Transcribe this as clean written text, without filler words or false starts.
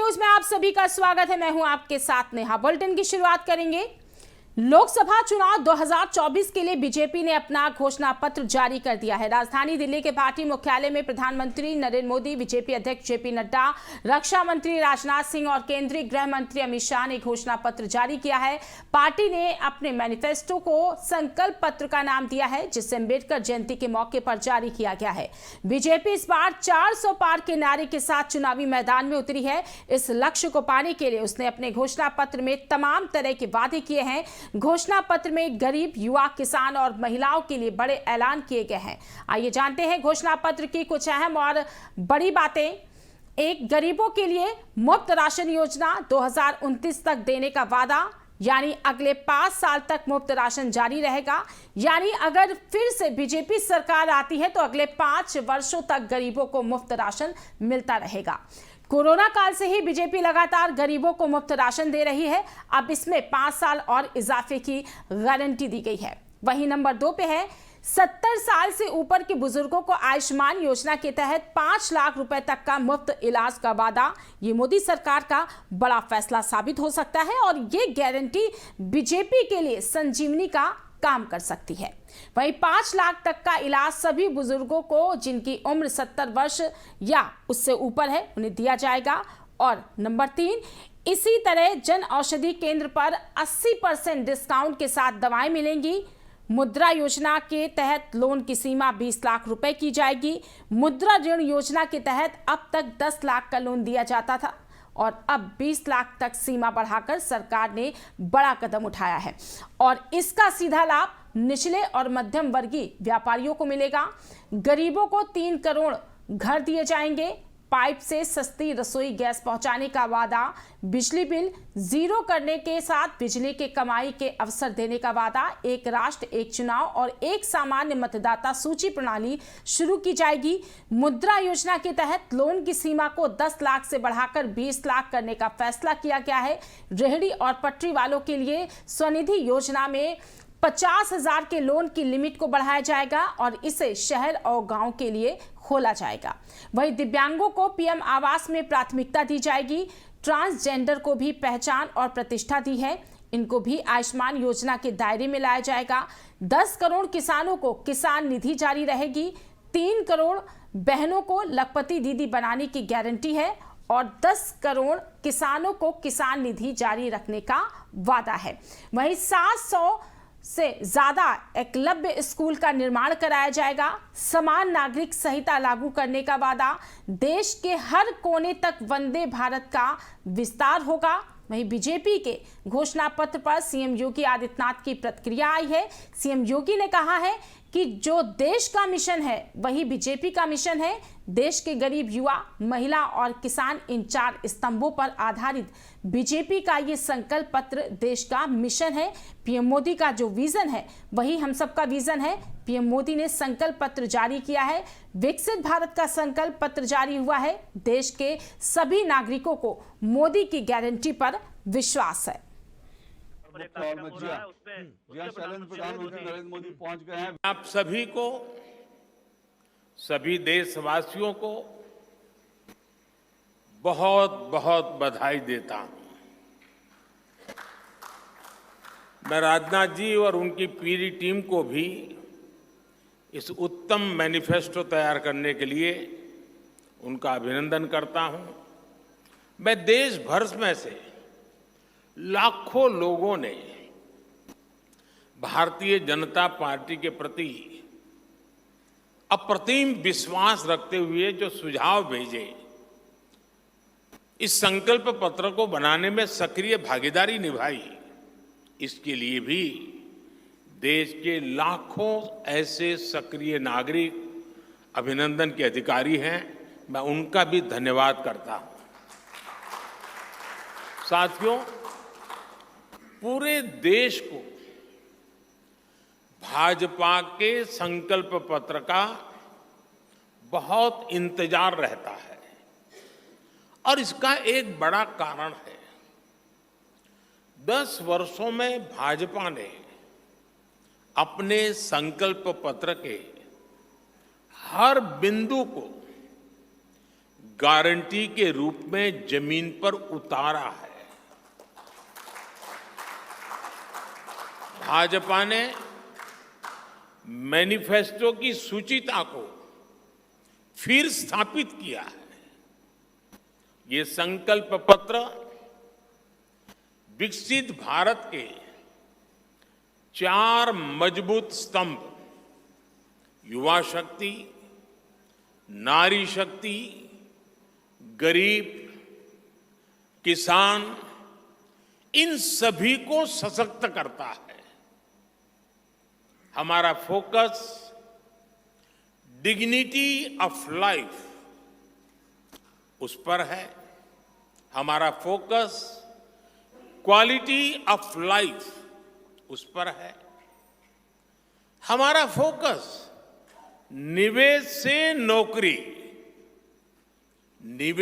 News में आप सभी का स्वागत है। मैं हूं आपके साथ नेहा। बुलेटिन की शुरुआत करेंगे। लोकसभा चुनाव 2024 के लिए बीजेपी ने अपना घोषणा पत्र जारी कर दिया है। राजधानी दिल्ली के पार्टी मुख्यालय में प्रधानमंत्री नरेंद्र मोदी, बीजेपी अध्यक्ष जेपी नड्डा, रक्षा मंत्री राजनाथ सिंह और केंद्रीय गृह मंत्री अमित शाह ने घोषणा पत्र जारी किया है। पार्टी ने अपने मैनिफेस्टो को संकल्प पत्र का नाम दिया है, जिसे अम्बेडकर जयंती के मौके पर जारी किया गया है। बीजेपी इस बार 400 पार के नारे के साथ चुनावी मैदान में उतरी है। इस लक्ष्य को पाने के लिए उसने अपने घोषणा पत्र में तमाम तरह के वादे किए हैं। घोषणा पत्र में गरीब, युवा, किसान और महिलाओं के लिए बड़े ऐलान किए गए हैं। आइए जानते हैं घोषणा पत्र की कुछ अहम और बड़ी बातें। एक, गरीबों के लिए मुफ्त राशन योजना 2029 तक देने का वादा, यानी अगले 5 साल तक मुफ्त राशन जारी रहेगा। यानी अगर फिर से बीजेपी सरकार आती है तो अगले 5 वर्षों तक गरीबों को मुफ्त राशन मिलता रहेगा। कोरोना काल से ही बीजेपी लगातार गरीबों को मुफ्त राशन दे रही है। अब इसमें 5 साल और इजाफे की गारंटी दी गई है। वहीं नंबर 2 पे है 70 साल से ऊपर के बुजुर्गों को आयुष्मान योजना के तहत 5 लाख रुपए तक का मुफ्त इलाज का वादा। ये मोदी सरकार का बड़ा फैसला साबित हो सकता है और ये गारंटी बीजेपी के लिए संजीवनी का काम कर सकती है। वहीं 5 लाख तक का इलाज सभी बुजुर्गों को जिनकी उम्र 70 वर्ष या उससे ऊपर है उन्हें दिया जाएगा। और नंबर 3, इसी तरह जन औषधि केंद्र पर 80% डिस्काउंट के साथ दवाएं मिलेंगी। मुद्रा योजना के तहत लोन की सीमा 20 लाख रुपए की जाएगी। मुद्रा ऋण योजना के तहत अब तक 10 लाख का लोन दिया जाता था और अब 20 लाख तक सीमा बढ़ाकर सरकार ने बड़ा कदम उठाया है और इसका सीधा लाभ निचले और मध्यम वर्गीय व्यापारियों को मिलेगा। गरीबों को 3 करोड़ घर दिए जाएंगे। पाइप से सस्ती रसोई गैस पहुंचाने का वादा, बिजली बिल जीरो करने के साथ बिजली के कमाई के अवसर देने का वादा, एक राष्ट्र एक चुनाव और एक सामान्य मतदाता सूची प्रणाली शुरू की जाएगी। मुद्रा योजना के तहत लोन की सीमा को 10 लाख से बढ़ाकर 20 लाख करने का फैसला किया गया है। रेहड़ी और पटरी वालों के लिए स्वनिधि योजना में 50,000 के लोन की लिमिट को बढ़ाया जाएगा और इसे शहर और गांव के लिए खोला जाएगा। वहीं दिव्यांगों को पीएम आवास में प्राथमिकता दी जाएगी। ट्रांसजेंडर को भी पहचान और प्रतिष्ठा दी है, इनको भी आयुष्मान योजना के दायरे में लाया जाएगा। 10 करोड़ किसानों को किसान निधि जारी रहेगी। 3 करोड़ बहनों को लखपति दीदी बनाने की गारंटी है और 10 करोड़ किसानों को किसान निधि जारी रखने का वादा है। वहीं 700 से ज्यादा एकलव्य स्कूल का निर्माण कराया जाएगा। समान नागरिक संहिता लागू करने का वादा। देश के हर कोने तक वंदे भारत का विस्तार होगा। वहीं बीजेपी के घोषणा पत्र पर सीएम योगी आदित्यनाथ की प्रतिक्रिया आई है। सीएम योगी ने कहा है कि जो देश का मिशन है वही बीजेपी का मिशन है। देश के गरीब, युवा, महिला और किसान, इन 4 स्तंभों पर आधारित बीजेपी का ये संकल्प पत्र देश का मिशन है। पीएम मोदी का जो विजन है वही हम सबका विजन है। पीएम मोदी ने संकल्प पत्र जारी किया है। विकसित भारत का संकल्प पत्र जारी हुआ है। देश के सभी नागरिकों को मोदी की गारंटी पर विश्वास है। प्रधानमंत्री नरेंद्र मोदी पहुंच गए हैं। आप सभी को, सभी देशवासियों को बहुत बहुत बधाई देता हूं। मैं राजनाथ जी और उनकी पूरी टीम को भी इस उत्तम मैनिफेस्टो तैयार करने के लिए उनका अभिनंदन करता हूं। मैं देश भर में से लाखों लोगों ने भारतीय जनता पार्टी के प्रति अप्रतिम विश्वास रखते हुए जो सुझाव भेजे, इस संकल्प पत्र को बनाने में सक्रिय भागीदारी निभाई, इसके लिए भी देश के लाखों ऐसे सक्रिय नागरिक अभिनंदन के अधिकारी हैं। मैं उनका भी धन्यवाद करता हूं। साथियों, पूरे देश को भाजपा के संकल्प पत्र का बहुत इंतजार रहता है और इसका एक बड़ा कारण है। 10 वर्षों में भाजपा ने अपने संकल्प पत्र के हर बिंदु को गारंटी के रूप में जमीन पर उतारा है। भाजपा ने मैनिफेस्टो की सूचिता को फिर स्थापित किया है। ये संकल्प पत्र विकसित भारत के 4 मजबूत स्तंभ युवा शक्ति, नारी शक्ति, गरीब, किसान, इन सभी को सशक्त करता है। हमारा फोकस डिग्निटी ऑफ लाइफ उस पर है। हमारा फोकस क्वालिटी ऑफ लाइफ उस पर है। हमारा फोकस निवेश से नौकरी, निवेश